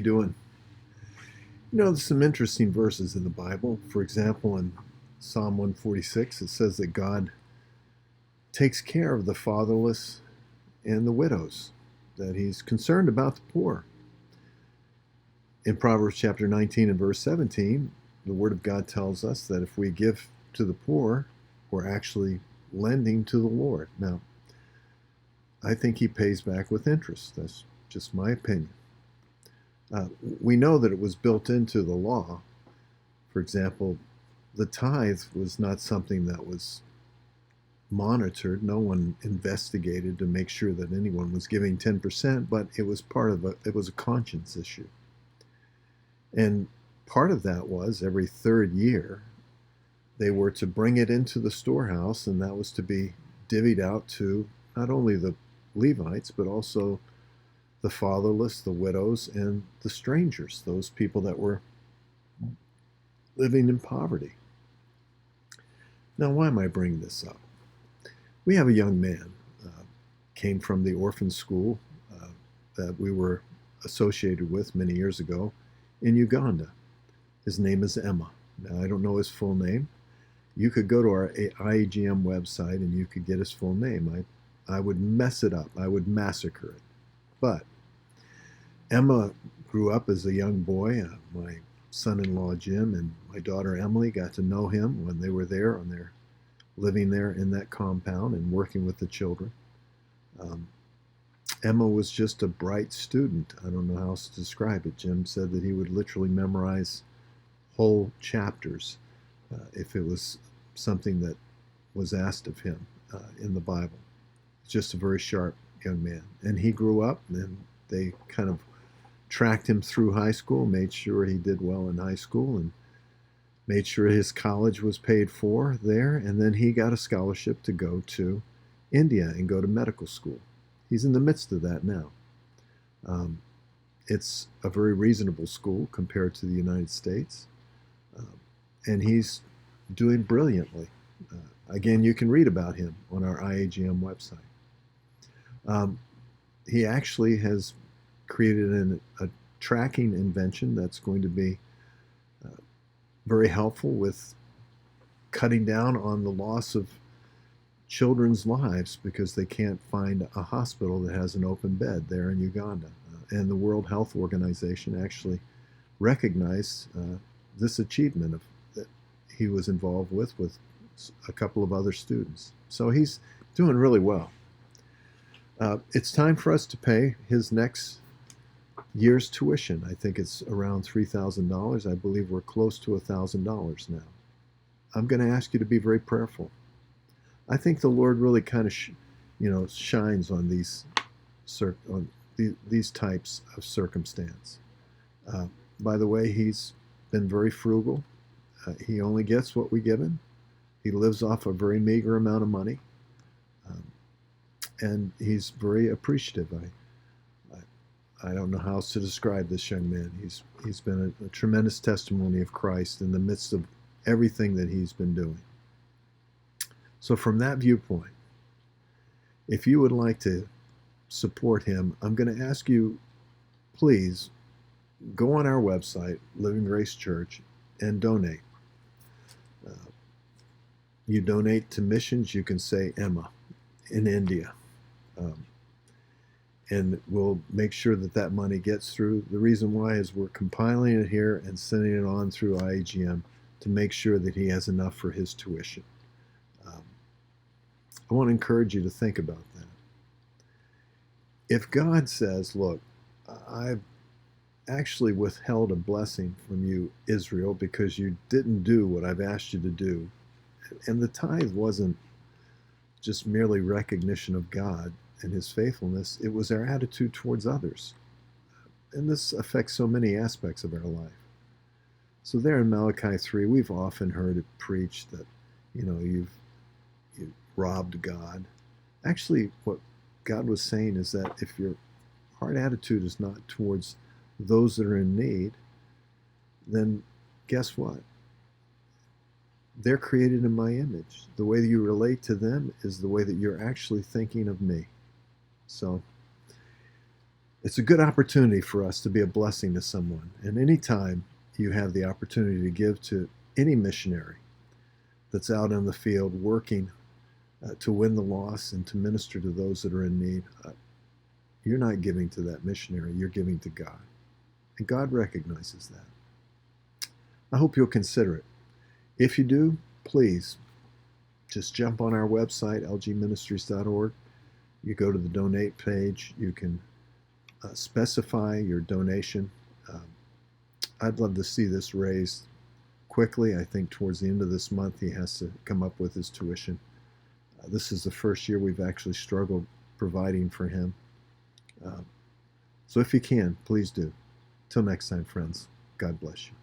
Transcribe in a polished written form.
you doing? There's some interesting verses in the Bible. For example, in Psalm 146, it says that God takes care of the fatherless and the widows, that he's concerned about the poor. In Proverbs chapter 19 and verse 17, the Word of God tells us that if we give to the poor, we're actually lending to the Lord. Now, I think he pays back with interest. That's just my opinion. We know that it was built into the law. For example, the tithe was not something that was monitored. No one investigated to make sure that anyone was giving 10%, but it was it was a conscience issue. And part of that was every third year, they were to bring it into the storehouse, and that was to be divvied out to not only the Levites, but also the fatherless, the widows, and the strangers, those people that were living in poverty. Now, why am I bringing this up? We have a young man, came from the orphan school that we were associated with many years ago in Uganda. His name is Emma. Now, I don't know his full name. You could go to our IAGM website and you could get his full name. I would mess it up. I would massacre it. But Emma grew up as a young boy. My son-in-law Jim and my daughter Emily got to know him when they were there living there in that compound and working with the children. Emma was just a bright student. I don't know how else to describe it. Jim said that he would literally memorize whole chapters if it was something that was asked of him in the Bible. Just a very sharp young man. And he grew up, and they kind of tracked him through high school, made sure he did well in high school, and made sure his college was paid for there. And then he got a scholarship to go to India and go to medical school. He's in the midst of that now. It's a very reasonable school compared to the United States. And he's doing brilliantly. Again, you can read about him on our IAGM website. He actually has created a tracking invention that's going to be very helpful with cutting down on the loss of children's lives because they can't find a hospital that has an open bed there in Uganda. And the World Health Organization actually recognized this achievement that he was involved with a couple of other students. So he's doing really well. It's time for us to pay his next year's tuition. I think it's around $3,000. I believe we're close to $1,000 now. I'm going to ask you to be very prayerful. I think the Lord really kind of, shines on these types of circumstance. By the way, he's been very frugal. He only gets what we give him. He lives off a very meager amount of money. And he's very appreciative. I don't know how else to describe this young man. He's been a tremendous testimony of Christ in the midst of everything that he's been doing. So from that viewpoint, if you would like to support him, I'm going to ask you, please go on our website, Living Grace Church, and donate. You donate to missions, you can say Emma in India. And we'll make sure that money gets through. The reason why is we're compiling it here and sending it on through IAGM to make sure that he has enough for his tuition. I want to encourage you to think about that. If God says, look, I've actually withheld a blessing from you, Israel, because you didn't do what I've asked you to do, and the tithe wasn't just merely recognition of God and his faithfulness, it was our attitude towards others. And this affects so many aspects of our life. So there in Malachi 3, we've often heard it preached that, you've robbed God. Actually, what God was saying is that if your heart attitude is not towards those that are in need, then guess what? They're created in my image. The way that you relate to them is the way that you're actually thinking of me. So It's a good opportunity for us to be a blessing to someone. And anytime you have the opportunity to give to any missionary that's out in the field working to win the lost and to minister to those that are in need, you're not giving to that missionary, you're giving to God. And God recognizes that. I hope you'll consider it. If you do, please just jump on our website, lgministries.org. You go to the donate page. You can specify your donation. I'd love to see this raised quickly. I think towards the end of this month he has to come up with his tuition. This is the first year we've actually struggled providing for him. So if you can, please do. Till next time, friends, God bless you.